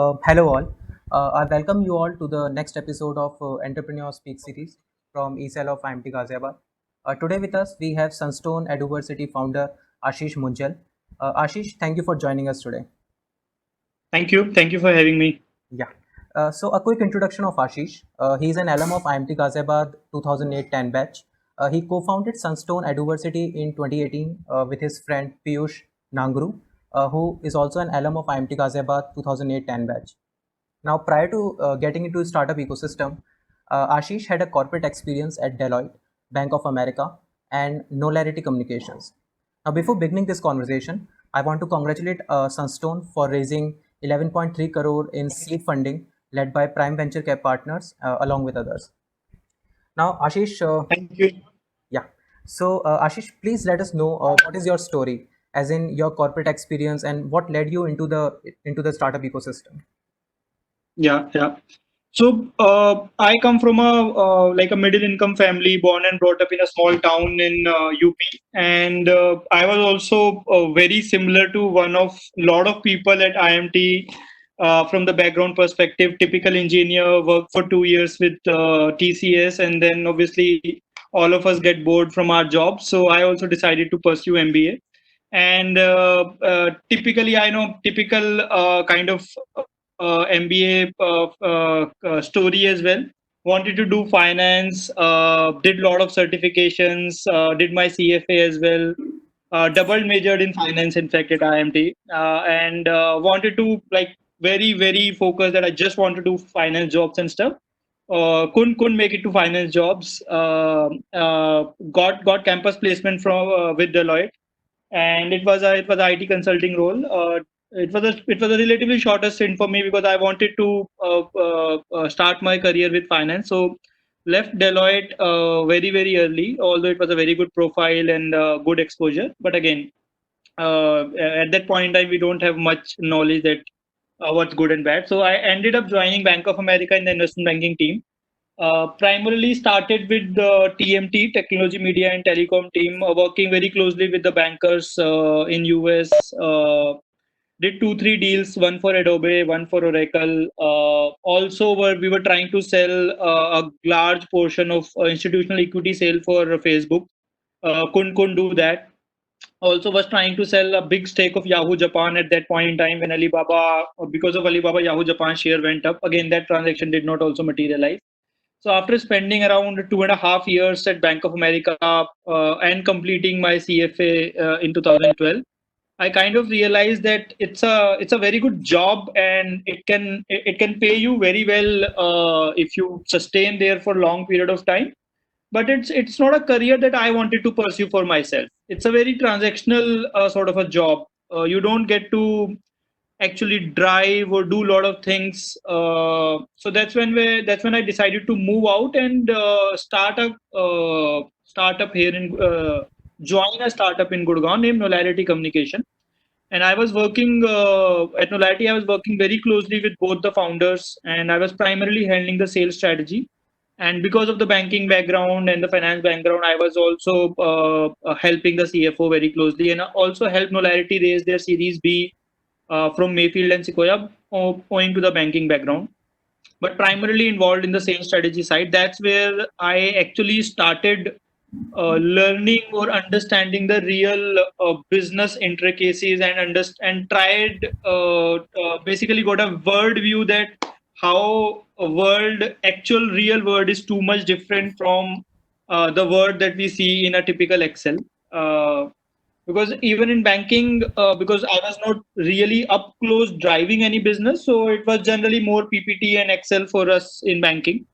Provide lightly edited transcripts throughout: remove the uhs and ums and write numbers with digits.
Hello all. I welcome you all to the next episode of Entrepreneur Speak series from ESL of IMT Ghaziabad. Today with us we have Sunstone Eduversity founder Ashish Munjal. Ashish, thank you for joining us today. Thank you. Thank you for having me. Yeah. So a quick introduction of Ashish. He is an alum of IMT Ghaziabad 2008-10 batch. He co-founded Sunstone Eduversity in 2018 with his friend Piyush Nangru, who is also an alum of IMT Ghaziabad 2008-10 batch. Now, prior to getting into startup ecosystem, Ashish had a corporate experience at Deloitte, Bank of America, and Nolarity Communications. Now, before beginning this conversation, I want to congratulate Sunstone for raising 11.3 crore in seed funding led by Prime Venture Cap Partners along with others. Now, Ashish, Thank you. yeah. So, Ashish, please let us know what is your story, as in your corporate experience, and what led you into the startup ecosystem. Yeah. So I come from a middle income family, born and brought up in a small town in UP, and I was also very similar to one of lot of people at IMT. From the background perspective, typical engineer, worked for 2 years with TCS, and then obviously all of us get bored from our jobs. So I also decided to pursue MBA. And typically, I know typical kind of MBA story as well. Wanted to do finance, did a lot of certifications, did my CFA as well, double majored in finance, in fact, at IMT, and wanted to like very focused that I just want to do finance jobs and stuff. Couldn't make it to finance jobs. Got campus placement from with Deloitte, and it was a IT consulting role. It was a relatively shorter stint for me because I wanted to start my career with finance. So left Deloitte very early, although it was a very good profile and good exposure. But again, at that point in time, we don't have much knowledge that what's good and bad. So I ended up joining Bank of America in the investment banking team. Primarily started with the TMT, Technology, Media and Telecom team, working very closely with the bankers in US. Did 2 3 deals, one for Adobe, one for Oracle. Also, we were trying to sell a large portion of institutional equity sale for Facebook. Couldn't do that. Also was trying to sell a big stake of Yahoo Japan at that point in time when Alibaba, because of Alibaba, Yahoo Japan share went up. Again, that transaction did not also materialize. So after spending around 2.5 years at Bank of America and completing my CFA in 2012, I kind of realized that it's a very good job and it can pay you very well if you sustain there for a long period of time. But it's not a career that I wanted to pursue for myself. It's a very transactional sort of a job. You don't get to actually drive or do a lot of things. So that's when I decided to move out and startup here in join a startup in Gurgaon named Nolarity Communication. And I was working at Nolarity. I was working very closely with both the founders, and I was primarily handling the sales strategy. And because of the banking background and the finance background, I was also helping the CFO very closely, and also helped Nolarity raise their Series B from Mayfield and Sequoia, owing to the banking background, but primarily involved in the sales strategy side. That's where I actually started learning or understanding the real business intricacies and tried basically got a world view that how a world actual real world is too much different from the word that we see in a typical Excel. Because even in banking, because I was not really up close driving any business, so it was generally more PPT and Excel for us in banking.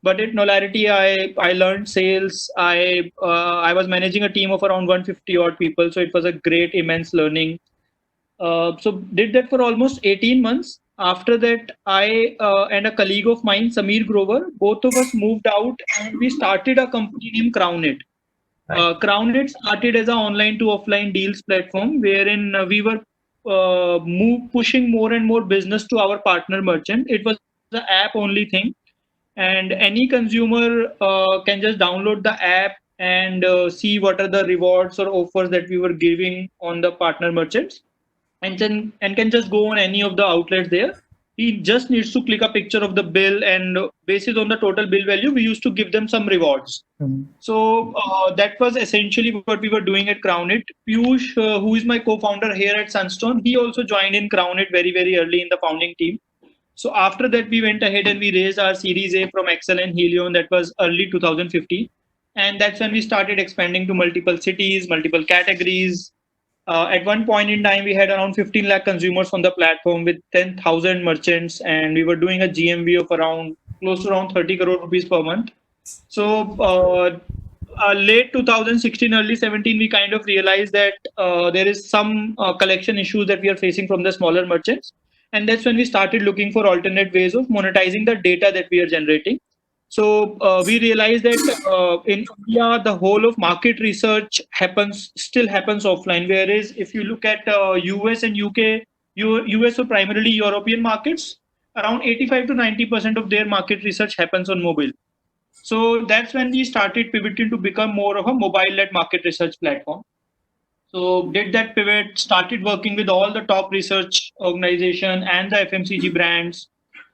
But at Nolarity, I learned sales. I was managing a team of around 150 odd people, so it was a great immense learning. So did that for almost 18 months. After that, I and a colleague of mine, Samir Grover, both of us moved out and we started a company named Crownit. Right. Crownit started as an online to offline deals platform wherein we were pushing more and more business to our partner merchant. It was the app only thing, and any consumer can just download the app and see what are the rewards or offers that we were giving on the partner merchants, and can just go on any of the outlets there He just needs to click a picture of the bill, and based on the total bill value, we used to give them some rewards. So that was essentially what we were doing at Crownit. Piyush, who is my co-founder here at Sunstone, he also joined in Crownit very, very early in the founding team. So after that, we went ahead and we raised our Series A from Excel and Helion. That was early 2015. And that's when we started expanding to multiple cities, multiple categories. At one point in time, we had around 15 lakh consumers on the platform with 10,000 merchants, and we were doing a GMV of around close to around 30 crore rupees per month. So late 2016, early 17, we kind of realized that there is some collection issues that we are facing from the smaller merchants. And that's when we started looking for alternate ways of monetizing the data that we are generating. So we realized that in India, the whole of market research still happens offline. Whereas if you look at US and UK, US or primarily European markets, around 85 to 90% of their market research happens on mobile. So that's when we started pivoting to become more of a mobile-led market research platform. So did that pivot, started working with all the top research organization and the FMCG brands.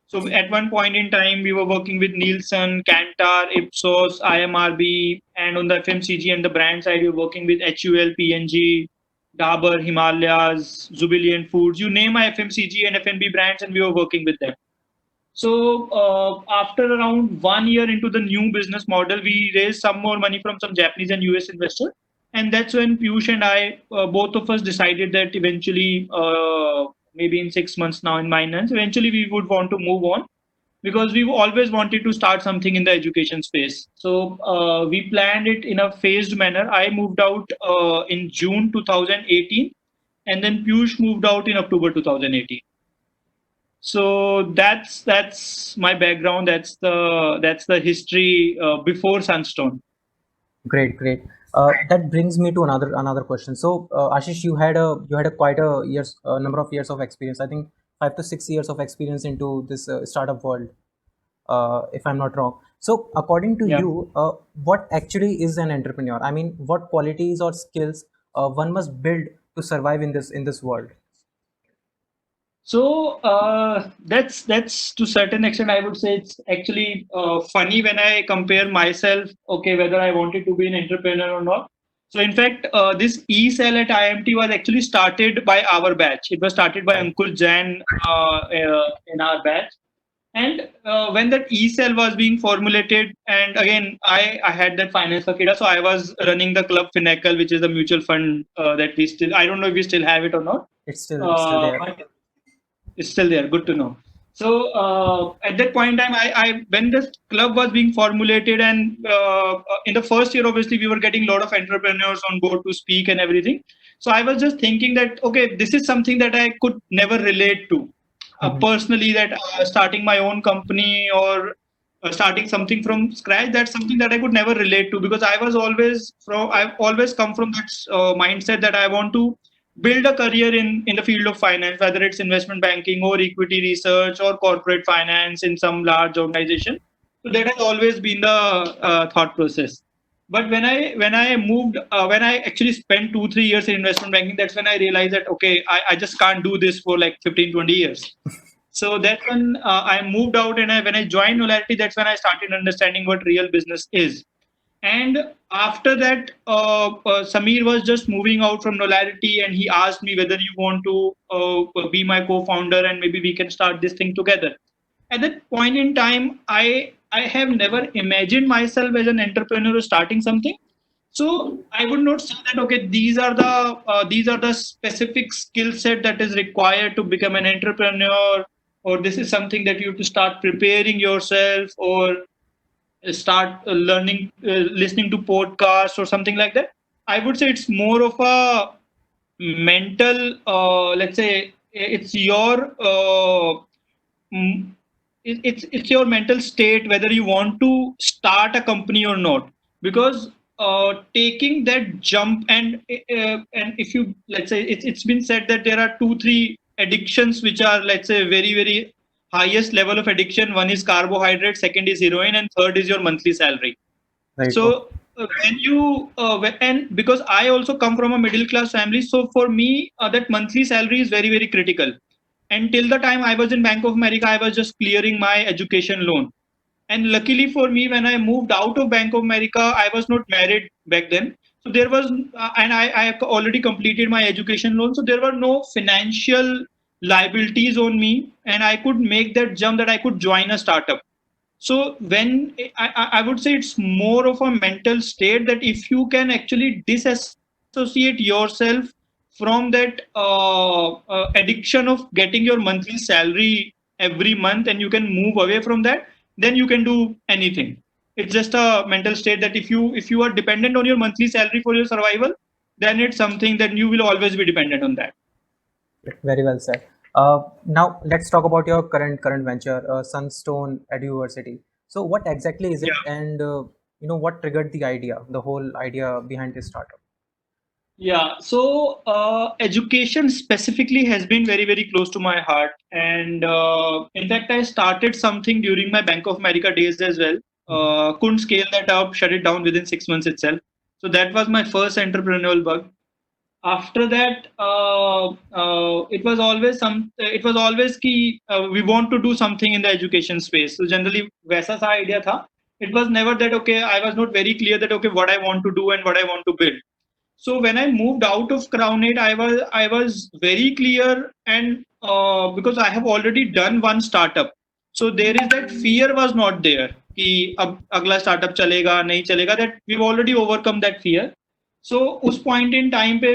So at one point in time, we were working with Nielsen, Kantar, Ipsos, IMRB, and on the FMCG and the brand side, we were working with HUL, P&G, Dabur, Himalayas, Jubilant Foods. You name my FMCG and F&B brands, and we were working with them. So after around 1 year into the new business model, we raised some more money from some Japanese and US investors. And that's when Piyush and I, both of us decided that eventually, maybe in 6 months now in finance, eventually we would want to move on because we've always wanted to start something in the education space. So we planned it in a phased manner. I moved out in June 2018, and then Piyush moved out in October 2018. So that's my background. That's the history before Sunstone. Great, great. That brings me to another question. So, Ashish, you had a quite a years number of years of experience. I think 5 to 6 years of experience into this startup world, if I'm not wrong. So, according to Yeah. you, what actually is an entrepreneur? I mean, what qualities or skills one must build to survive in this world? So that's to certain extent, I would say it's actually funny when I compare myself. Okay, whether I wanted to be an entrepreneur or not. So in fact, this e-cell at IMT was actually started by our batch. It was started by Right. Ankur Jain in our batch. And when that e-cell was being formulated, and again, I had that finance fakida, so I was running the club Finacle, which is the mutual fund that we still, I don't know if we still have it or not. It's still there. But it's still there. Good to know. So at that point in time, I when this club was being formulated, and in the first year, obviously, we were getting a lot of entrepreneurs on board to speak and everything. So I was just thinking that okay, this is something that I could never relate to personally. That starting my own company or starting something from scratch, that's something that I could never relate to because I've always come from that mindset that I want to build a career in the field of finance, whether it's investment banking or equity research or corporate finance in some large organization. So that has always been the thought process. But when I actually spent 2 3 years in investment banking, that's when I realized that okay, I just can't do this for like 15 20 years. So that's when I moved out, and when I joined Nolarity, that's when I started understanding what real business is. And after that, Samir was just moving out from Nolarity, and he asked me whether you want to be my co-founder, and maybe we can start this thing together. At that point in time, I have never imagined myself as an entrepreneur starting something. So I would not say that okay, these are the specific skill set that is required to become an entrepreneur, or this is something that you have to start preparing yourself, or start learning, listening to podcasts or something like that. I would say it's more of a mental, let's say, it's your it's your mental state whether you want to start a company or not, because taking that jump, and if you, let's say, it's been said that there are 2 3 addictions which are, let's say, very very highest level of addiction. One is carbohydrate, second is heroin, and third is your monthly salary. Very true. So when you and because I also come from a middle class family, so for me that monthly salary is very very critical. And till the time I was in Bank of America, I was just clearing my education loan. And luckily for me, when I moved out of Bank of America, I was not married back then. So there was, and I already completed my education loan. So there were no financial liabilities on me, and I could make that jump that I could join a startup. So when I would say it's more of a mental state that if you can actually disassociate yourself from that addiction of getting your monthly salary every month and you can move away from that, then you can do anything. It's just a mental state that if you are dependent on your monthly salary for your survival, then it's something that you will always be dependent on that. Very well said. Now let's talk about your current venture, Sunstone Eduversity. So what exactly is it, Yeah. and what triggered the whole idea behind this startup? Yeah, so education specifically has been very, very close to my heart. And in fact, I started something during my Bank of America days as well. Mhm. Couldn't scale that up, shut it down within 6 months itself. So that was my first entrepreneurial bug. After that, it was always key. We want to do something in the education space. So generally, वैसा सा idea था. It was never that okay. I was not very clear that okay what I want to do and what I want to build. So when I moved out of Crown 8, I was very clear, and because I have already done one startup, so there is that fear was not there कि अब अगला startup चलेगा नहीं चलेगा, that we've already overcome that fear. So उस point in time पे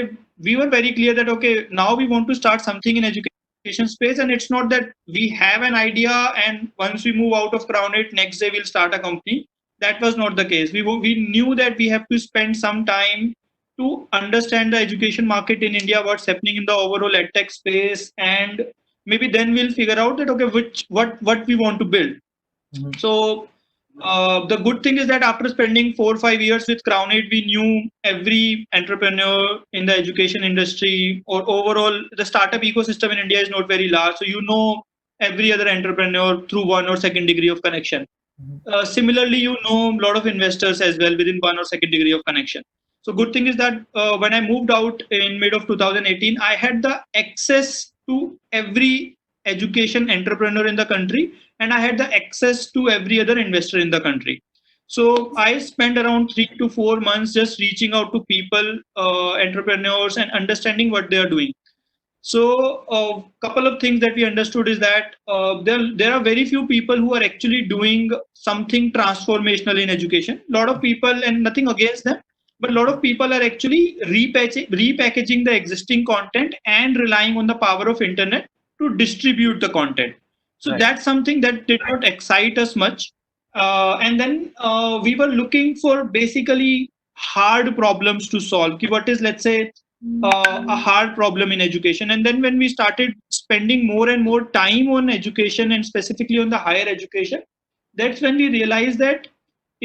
we were very clear that okay, now we want to start something in education space, and it's not that we have an idea and once we move out of Crown 8 next day we'll start a company. That was not the case. We knew that we have to spend some time to understand the education market in India, what's happening in the overall edtech space, and maybe then we'll figure out that okay, what we want to build. Mhm. So the good thing is that after spending 4 or 5 years with Crown 8, we knew every entrepreneur in the education industry, or overall the startup ecosystem in India is not very large. So you know every other entrepreneur through one or second degree of connection. Mhm. Similarly, you know a lot of investors as well within one or second degree of connection. So good thing is that when I moved out in mid of 2018, I had the access to every education entrepreneur in the country, and I had the access to every other investor in the country. So I spent around 3 to 4 months just reaching out to people, entrepreneurs, and understanding what they are doing. So a couple of things that we understood is that there are very few people who are actually doing something transformational in education. A lot of people, and nothing against them, but a lot of people are actually repackaging the existing content and relying on the power of internet to distribute the content. So Right. that's something that did not excite us much. And then we were looking for basically hard problems to solve. What is, let's say, a hard problem in education? And then when we started spending more and more time on education, and specifically on the higher education, that's when we realized that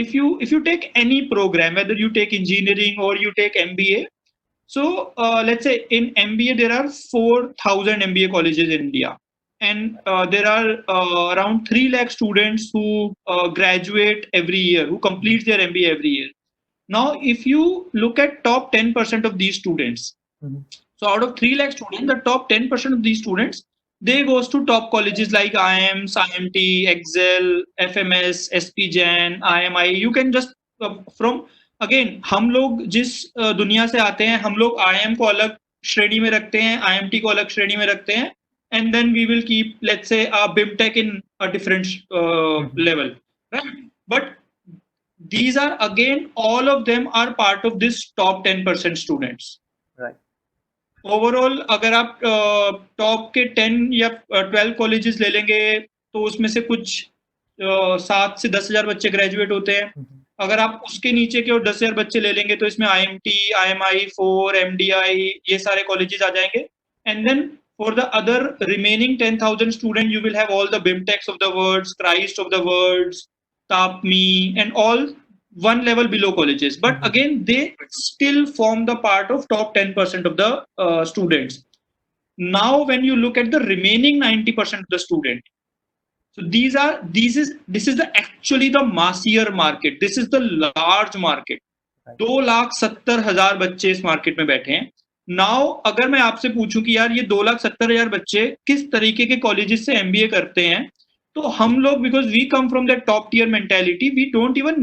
if you take any program, whether you take engineering or you take MBA, so let's say in MBA there are 4,000 MBA colleges in India, and there are around 3 lakh students who graduate every year, who complete their MBA every year. Now, if you look at top 10% of these students, Mhm. so out of 3 lakh students, the top 10% of these students, they goes to top colleges like IIMs, IMT, Excel, FMS, SPJAN, IMI. You can just from again, हम लोग जिस दुनिया से आते हैं, हम लोग IIM को अलग श्रेणी में रखते हैं, IMT को अलग श्रेणी में रखते हैं, and then we will keep, let's say, a BIMTech in a different Mhm. level, right? But these are again, all of them are part of this top 10% students. Right. Overall अगर आप top के 10 या 12 colleges ले लेंगे, तो उसमें से कुछ 7 से 10 हजार बच्चे ग्रेजुएट होते हैं. Mhm. अगर आप उसके नीचे के और 10 हजार बच्चे ले लेंगे, तो इसमें IMT, IMI, 4, MDI, ये सारे कॉलेजेस आ जाएंगे. And then for the other remaining 10,000 students, you will have all the BIMTechs of the worlds, Christ of the worlds, TAPME, and all one level below colleges. But Mhm. again, they still form the part of top 10% of the students. Now, when you look at the remaining 90% of the student, so this is the actually the massier market. This is the large market. Right. 2,70,000 बच्चे इस market में बैठे हैं. Now अगर मैं आपसे पूछूं कि यार ये 2,70,000 बच्चे किस तरीके के कॉलेजेस से एमबीए करते हैं, तो हम लोग, because we come from that top tier mentality, we don't even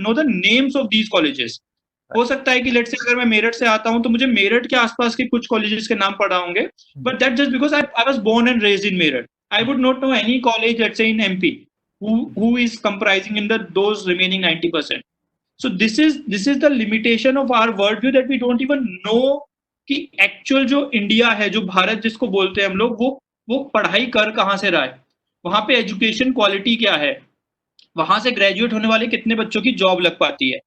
know the names of these colleges. हो सकता है कि लेट्स से अगर मैं मेरठ से आता हूं तो मुझे मेरठ के आसपास के कुछ कॉलेजेस के नाम पढ़ा होंगे, but that just because I was born and raised in Meerut. I would not know any college let's say in MP who is comprising in the those remaining 90%. So this is the limitation of our worldview, that we don't even know कि actual जो India है, जो भारत जिसको बोलते हैं हम लोग, वो पढ़ाई कर कहाँ से रहा है, वहां पे एजुकेशन क्वालिटी क्या है, वहां से ग्रेजुएट होने वाले कितने बच्चों की जॉब लग पाती है.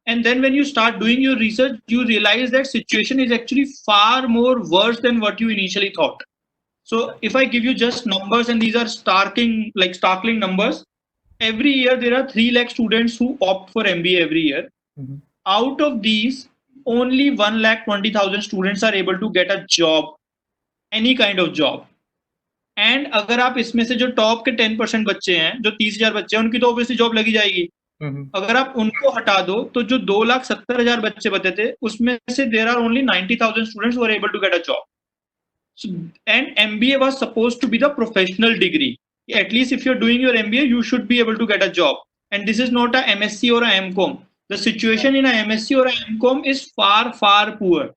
And then when you start doing your research, you realize that situation is actually far more worse than what you initially thought. So if I give you just numbers, and these are startling numbers, every year there are 3 lakh students who opt for MBA every year. Mhm. Out of these, only 1,20,000 students are able to get a job, any kind of job. And अगर आप इसमें से जो top के 10% बच्चे हैं, जो 30,000 बच्चे हैं, उनकी तो ऑब्वियसली जॉब लगी जाएगी. अगर आप उनको हटा दो तो जो 2,70,000 बच्चे बचे थे, उसमें से there are only 90,000 students were able to get a job. And MBA was supposed to be the professional degree. At least if you're doing your MBA, you should be able to get a job. And this is not a MSc or a MCom. The situation in a MSc or a MCom is far, far poor.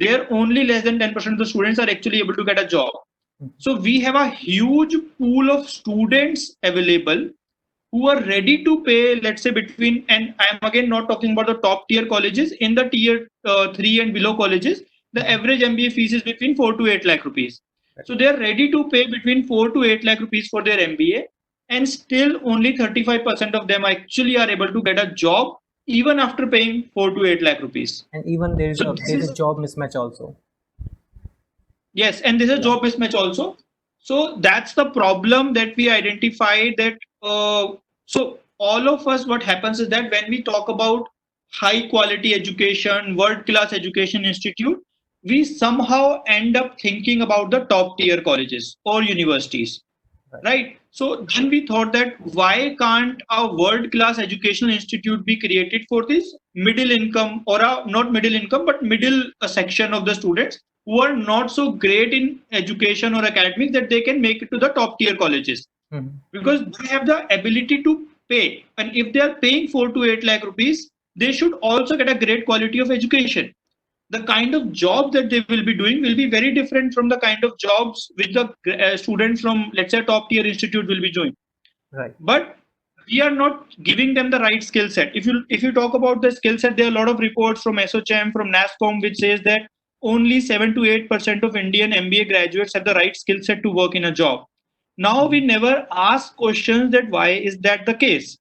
There only less than 10% of the students are actually able to get a job. So we have a huge pool of students available who are ready to pay, let's say between, and I'm again not talking about the top tier colleges, in the tier 3 and below colleges, the average MBA fees is between 4 to 8 lakh rupees. So they are ready to pay between 4 to 8 lakh rupees for their MBA, and still only 35% of them actually are able to get a job even after paying 4 to 8 lakh rupees. And even there's So a job mismatch also. Yes, and this is job mismatch also. So that's the problem that we identified, that so all of us, what happens is that when we talk about high quality education, world class education institute, we somehow end up thinking about the top tier colleges or universities, right? So then we thought that why can't a world class educational institute be created for this middle income, or not middle income, but middle section of the students who are not so great in education or academics, that they can make it to the top tier colleges. Because they have the ability to pay, and if they are paying 4 to 8 lakh rupees, they should also get a great quality of education. The kind of job that they will be doing will be very different from the kind of jobs which the students from, let's say, top tier institute will be doing. Right. But we are not giving them the right skill set. If you talk about the skill set, there are a lot of reports from SOCHM, from NASSCOM, which says that only 7 to 8% of Indian MBA graduates have the right skill set to work in a job. Now we never ask questions that why is that the case.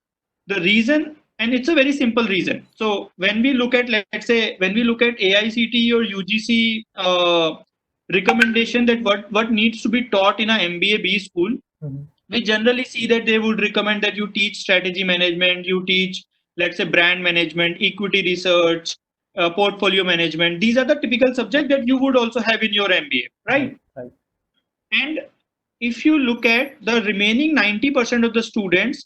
The reason, and it's a very simple reason. So when we look at, let's say, when we look at AICTE or UGC recommendation that what needs to be taught in a MBA B school, we generally see that they would recommend that you teach strategy management, you teach, let's say, brand management, equity research, portfolio management. These are the typical subjects that you would also have in your MBA, right? Right. And if you look at the remaining 90% of the students,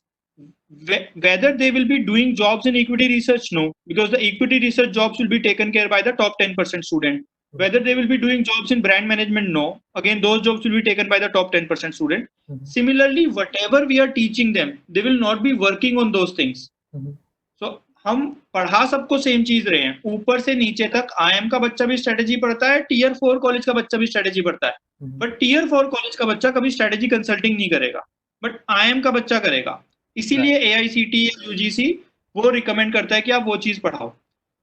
whether they will be doing jobs in equity research, no, because the equity research jobs will be taken care by the top 10% student. Whether they will be doing jobs in brand management, no, again those jobs will be taken by the top 10% student. Similarly, whatever we are teaching them, they will not be working on those things. So हम पढ़ा सबको same चीज रहे हैं, ऊपर से नीचे तक. IIM का बच्चा भी स्ट्रेटेजी पढ़ता है, टियर 4 कॉलेज का बच्चा भी स्ट्रेटेजी पढ़ता है, बट टियर 4 कॉलेज का बच्चा कभी स्ट्रेटेजी कंसल्टिंग नहीं करेगा, बट IIM का बच्चा करेगा. इसीलिए AICTE या UGC वो रिकमेंड करता है कि आप वो चीज पढ़ाओ.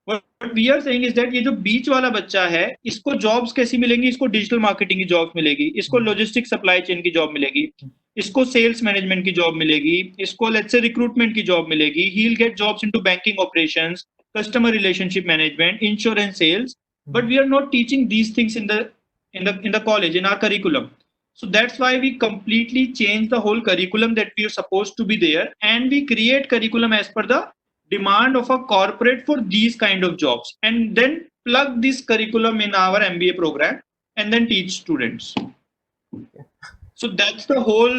What we are saying is that ये जो बीच वाला बच्चा है, इसको जॉब्स कैसी मिलेंगी? इसको डिजिटल मार्केटिंग की जॉब मिलेगी, इसको लॉजिस्टिक सप्लाई चेन की जॉब मिलेगी, इसको सेल्स मैनेजमेंट की जॉब मिलेगी, इसको लेट्स से रिक्रूटमेंट की जॉब मिलेगी. He will get jobs into banking operations, customer relationship management, insurance sales. But we are not teaching these things in the college, in our curriculum. So that's why we completely change the whole curriculum that we are supposed to be there, and we create curriculum as per the demand of a corporate for these kind of jobs, and then plug this curriculum in our MBA program and then teach students. So that's the whole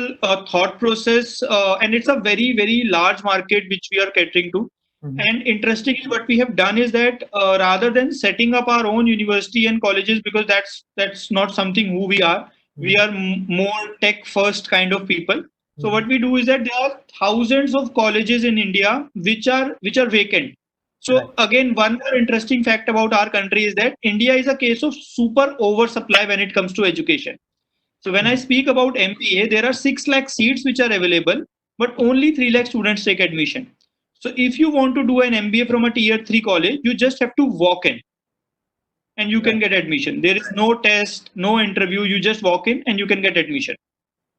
thought process, and it's a very, very large market which we are catering to. And interestingly, what we have done is that rather than setting up our own university and colleges, because that's not something who we are. We are more tech first kind of people. So what we do is that there are thousands of colleges in India which are vacant. So Right. again, one more interesting fact about our country is that India is a case of super oversupply when it comes to education. So when I speak about MBA, there are 6 lakh seats which are available, but only 3 lakh students take admission. So if you want to do an MBA from a tier 3 college, you just have to walk in and you can Right. get admission. There is no test, no interview. You just walk in and you can get admission.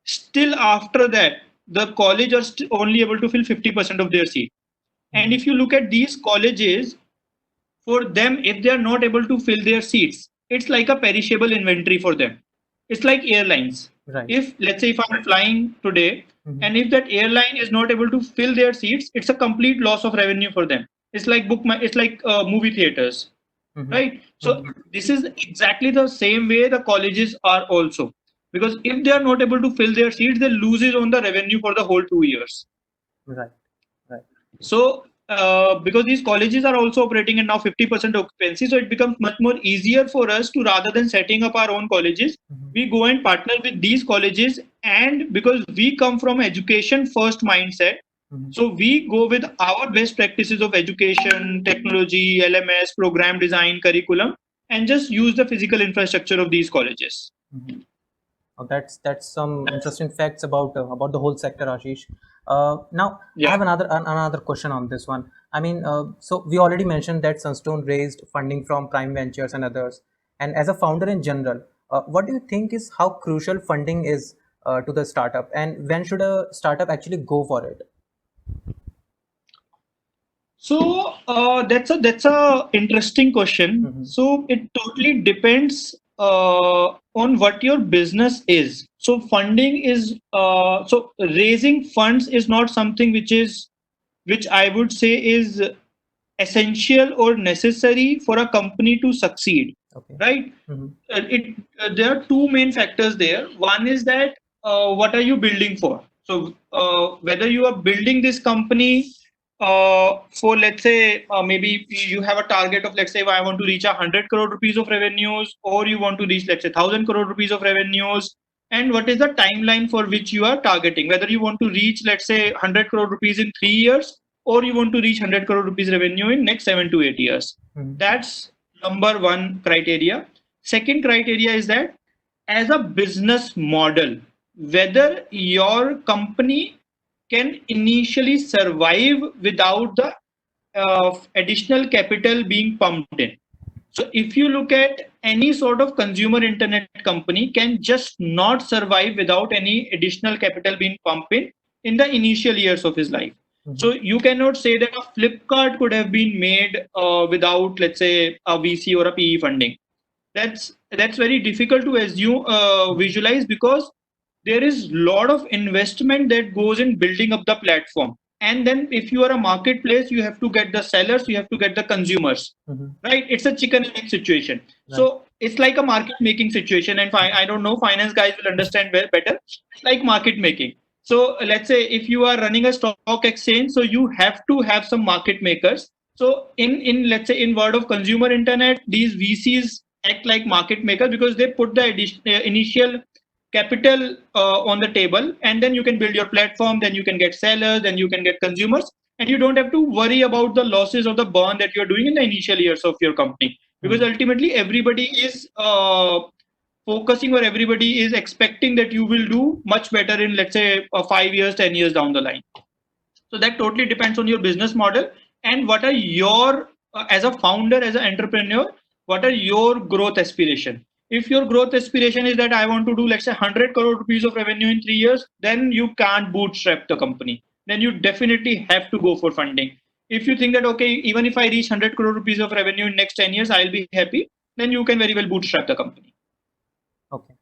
Still after that, the college are only able to fill 50% of their seat. And if you look at these colleges, for them, if they are not able to fill their seats, it's like a perishable inventory for them. It's like airlines. Right. If, let's say, if I'm flying today and if that airline is not able to fill their seats, it's a complete loss of revenue for them. It's like it's like movie theaters, right? So this is exactly the same way the colleges are also, because if they are not able to fill their seats, they loses on the revenue for the whole 2 years. Right. Right. So, because these colleges are also operating at now 50% occupancy, so it becomes much more easier for us to, rather than setting up our own colleges, we go and partner with these colleges. And because we come from education first mindset, so we go with our best practices of education, technology, LMS, program design, curriculum, and just use the physical infrastructure of these colleges. That's some interesting facts about the whole sector, Ashish. Now, I Yeah. have another question on this one. I mean, so we already mentioned that Sunstone raised funding from Prime Ventures and others. And as a founder in general, what do you think is how crucial funding is to the startup, and when should a startup actually go for it? So that's a interesting question. So it totally depends on what your business is. So funding is so raising funds is not something which I would say is essential or necessary for a company to succeed, Okay. right? There are two main factors there. One is that what are you building for? So whether you are building this company for, let's say, maybe you have a target of, let's say, I want to reach 100 crore rupees of revenues, or you want to reach, let's say, 1,000 crore rupees of revenues, and what is the timeline for which you are targeting? Whether you want to reach, let's say, 100 crore rupees in 3 years, or you want to reach 100 crore rupees revenue in next 7 to 8 years. That's number one criteria. Second criteria is that as a business model, whether your company can initially survive without the additional capital being pumped in. So if you look at any sort of consumer internet company can just not survive without any additional capital being pumped in the initial years of his life. So you cannot say that a Flipkart could have been made without, let's say, a VC or a PE funding. That's very difficult to assume, visualize, because there is a lot of investment that goes in building up the platform. And then if you are a marketplace, you have to get the sellers, you have to get the consumers, right? It's a chicken and egg situation. Right. So it's like a market making situation. And I don't know, finance guys will understand better. It's like market making. So let's say if you are running a stock exchange, so you have to have some market makers. So in let's say in world of consumer internet, these VCs act like market makers because they put the initial capital on the table, and then you can build your platform, then you can get sellers, then you can get consumers, and you don't have to worry about the losses or the burn that you're doing in the initial years of your company, because ultimately everybody is focusing, or everybody is expecting that you will do much better in, let's say, 5 years, 10 years down the line. So that totally depends on your business model and what are your, as a founder, as an entrepreneur, what are your growth aspiration. If your growth aspiration is that I want to do, let's say, 100 crore rupees of revenue in 3 years, then you can't bootstrap the company. Then you definitely have to go for funding. If you think that, okay, even if I reach 100 crore rupees of revenue in next 10 years, I'll be happy, then you can very well bootstrap the company. Okay,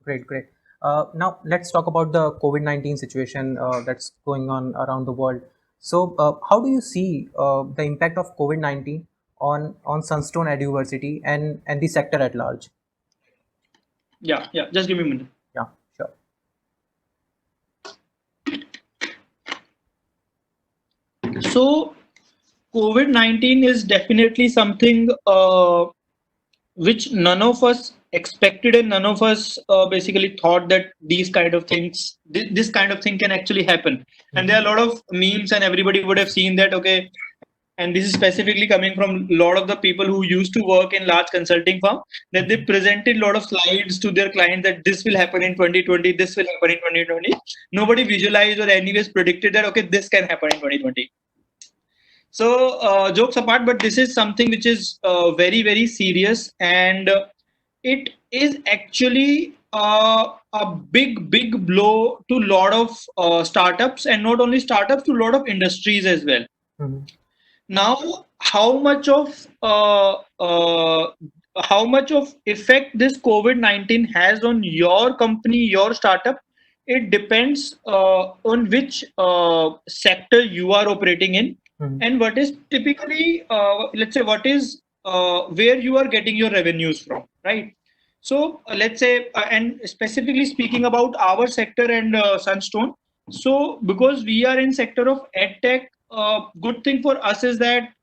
great, great. Now let's talk about the COVID-19 situation that's going on around the world. So, how do you see the impact of COVID-19 on Sunstone Eduversity and the sector at large? Yeah. Just give me a minute. Yeah, sure. So COVID-19 is definitely something which none of us expected, and none of us basically thought that these kind of things, this kind of thing can actually happen. And there are a lot of memes, and everybody would have seen that. Okay, and this is specifically coming from a lot of the people who used to work in large consulting firm, that they presented a lot of slides to their client that this will happen in 2020, this will happen in 2020. Nobody visualized or anyways predicted that okay, this can happen in 2020. So jokes apart, but this is something which is very very serious, and it is actually a big blow to a lot of startups, and not only startups, to a lot of industries as well. Mhm. Now, how much of effect this COVID-19 has on your company, your startup, it depends on which sector you are operating in, Mhm. and what is typically, let's say, what is where you are getting your revenues from, right? So let's say, and specifically speaking about our sector and Sunstone. So because we are in sector of edtech, good thing for us is that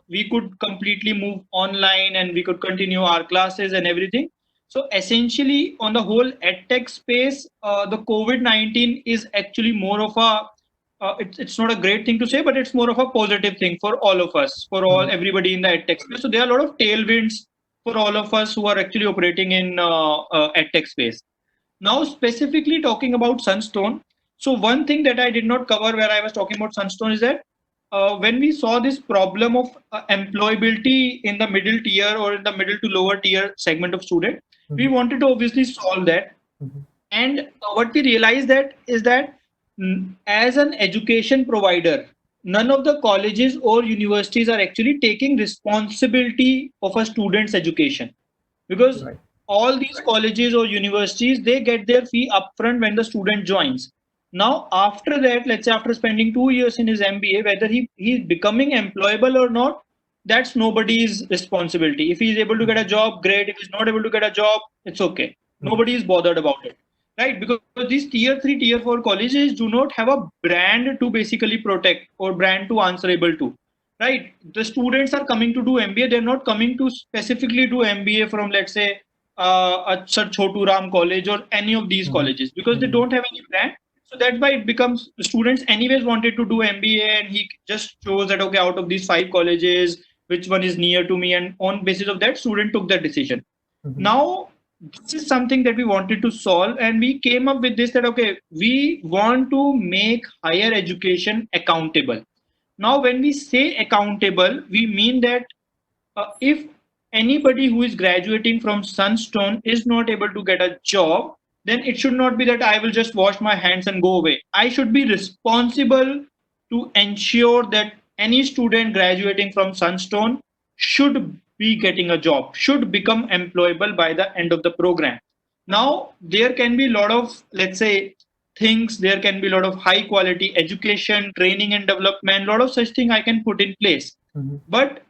we could completely move online and we could continue our classes and everything. So essentially, on the whole edtech space, the COVID-19 is actually more of a it's not a great thing to say, but it's more of a positive thing for all of us, for all Mhm. everybody in the edtech space. So there are a lot of tailwinds for all of us who are actually operating in edtech space. Now, specifically talking about Sunstone, so one thing that I did not cover where I was talking about Sunstone is that when we saw this problem of employability in the middle tier or in the middle to lower tier segment of student, we Mhm. wanted to obviously solve that. Mhm. And what we realized that is that as an education provider, none of the colleges or universities are actually taking responsibility of a student's education, because Right. all these colleges or universities, they get their fee upfront when the student joins. Now after that, let's say after spending 2 years in his MBA, whether he's becoming employable or not, that's nobody's responsibility. If he's able to get a Mhm. job, great. If he's not able to get a job, it's okay. Mhm. Nobody is bothered about it, right? Because these tier 3, tier 4 colleges do not have a brand to basically protect or brand to answerable to, right? The students are coming to do MBA. They're not coming to specifically do MBA from, let's say, a Sir Chotu Ram college or any of these Mhm. colleges, because they Mhm. don't have any brand. So that's why it becomes, the students anyways wanted to do MBA, and he just chose that okay, out of these 5 colleges, which one is near to me, and on basis of that, student took that decision. Mhm. Now this is something that we wanted to solve, and we came up with this, that okay, we want to make higher education accountable. Now when we say accountable, we mean that if anybody who is graduating from Sunstone is not able to get a job, then it should not be that I will just wash my hands and go away. I should be responsible to ensure that any student graduating from Sunstone should be getting a job, should become employable by the end of the program. Now, there can be a lot of, let's say, things, there can be a lot of high quality education, training and development, a lot of such thing I can put in place. Mhm. But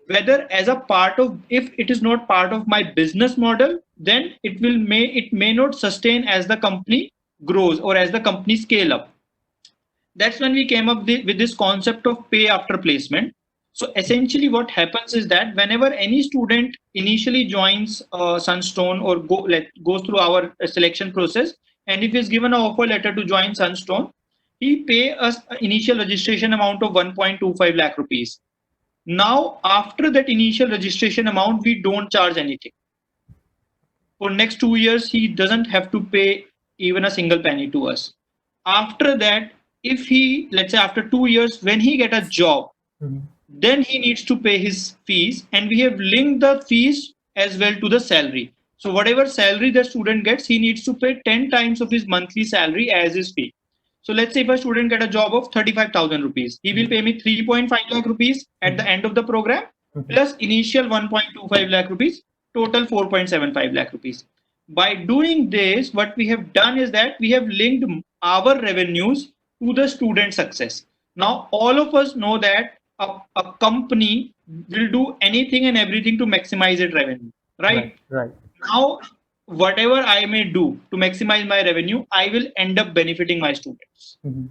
whether as a part of, if it is not part of my business model, then it may not sustain as the company grows or as the company scale up. That's when we came up with this concept of pay after placement. So essentially what happens is that whenever any student initially joins Sunstone or goes through our selection process, and if he's given an offer letter to join Sunstone, he pay us an initial registration amount of 1.25 lakh rupees. Now, after that initial registration amount, we don't charge anything. For next 2 years, he doesn't have to pay even a single penny to us. After that, if he, let's say after 2 years, when he get a job, Mhm. then he needs to pay his fees, and we have linked the fees as well to the salary. So whatever salary the student gets, he needs to pay 10 times of his monthly salary as his fee. So let's say if a student get a job of 35,000 rupees, he will Mhm. pay me 3.5 lakh rupees at the Mhm. end of the program, Mhm. plus initial 1.25 lakh rupees, total 4.75 lakh rupees. By doing this, what we have done is that we have linked our revenues to the student success. Now, all of us know that a company will do anything and everything to maximize its revenue, Right. right? Right. Now, whatever I may do to maximize my revenue, I will end up benefiting my students. Mhm.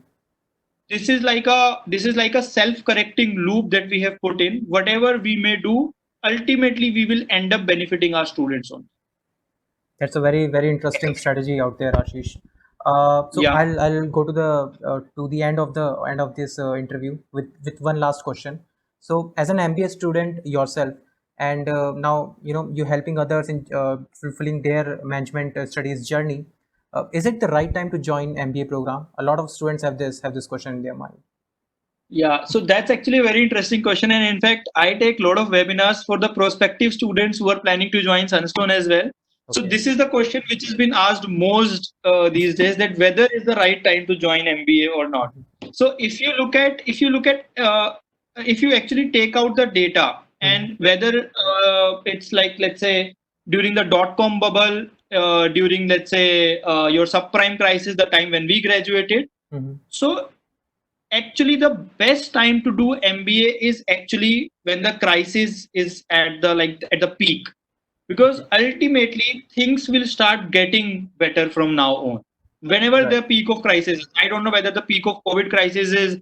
this is like a self-correcting loop that we have put in. Whatever we may do, ultimately we will end up benefiting our students on. That's a very very interesting strategy out there, Ashish. So Yeah. I'll go to the end of this interview with one last question. So as an MBA student yourself, and now you helping others in fulfilling their management studies journey, is it the right time to join MBA program? A lot of students have this question in their mind. Yeah, so that's actually a very interesting question. And in fact, I take a lot of webinars for the prospective students who are planning to join Sunstone as well. So Okay. this is the question which has been asked most these days, that whether is the right time to join MBA or not. Mhm. So if you actually take out the data, Mhm. and whether it's like, let's say, during the dot-com bubble, during, let's say, your subprime crisis, the time when we graduated. Mhm. So actually the best time to do MBA is actually when the crisis is at the peak, because Okay. ultimately things will start getting better from now on. Whenever Right. the peak of crisis, I don't know whether the peak of COVID crisis is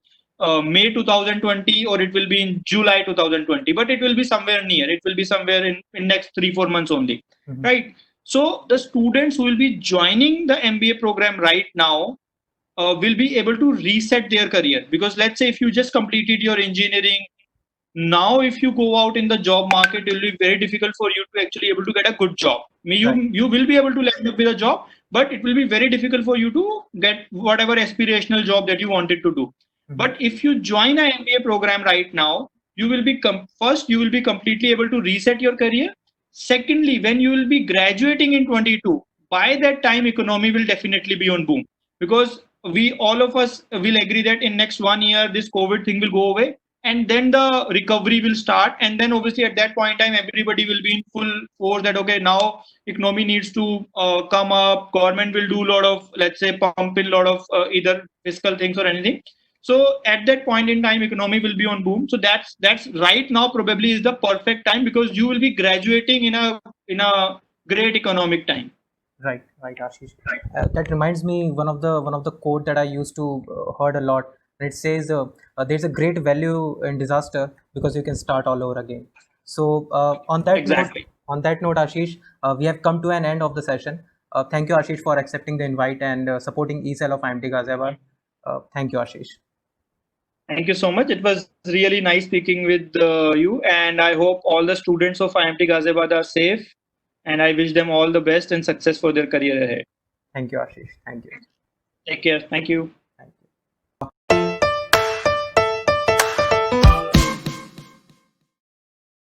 May 2020 or it will be in July 2020, but it will be somewhere near. It will be somewhere in next 3-4 months only, Mhm. right? So the students who will be joining the MBA program right now will be able to reset their career, because let's say if you just completed your engineering, now if you go out in the job market, it will be very difficult for you to actually able to get a good job. I mean, Right. you will be able to land up with a job, but it will be very difficult for you to get whatever aspirational job that you wanted to do. Mhm. But if you join a MBA program right now, you will be first, you will be completely able to reset your career. Secondly, when you will be graduating in 22, by that time economy will definitely be on boom, because we all of us will agree that in next 1 year this COVID thing will go away, and then the recovery will start. And then obviously at that point in time everybody will be in full force that okay, now economy needs to come up, government will do a lot of, let's say, pump in a lot of either fiscal things or anything. So at that point in time economy will be on boom. So that's right now probably is the perfect time, because you will be graduating in a great economic time. Right, right, Ashish. That reminds me one of the quote that I used to heard a lot. And it says, "There's a great value in disaster because you can start all over again." So Exactly. on that note, Ashish, we have come to an end of the session. Thank you, Ashish, for accepting the invite and supporting ESL of IMT Ghaziabad. Thank you, Ashish. Thank you so much. It was really nice speaking with you, and I hope all the students of IMT Ghaziabad are safe. And I wish them all the best and success for their career ahead. Thank you, Ashish. Thank you. Take care. Thank you.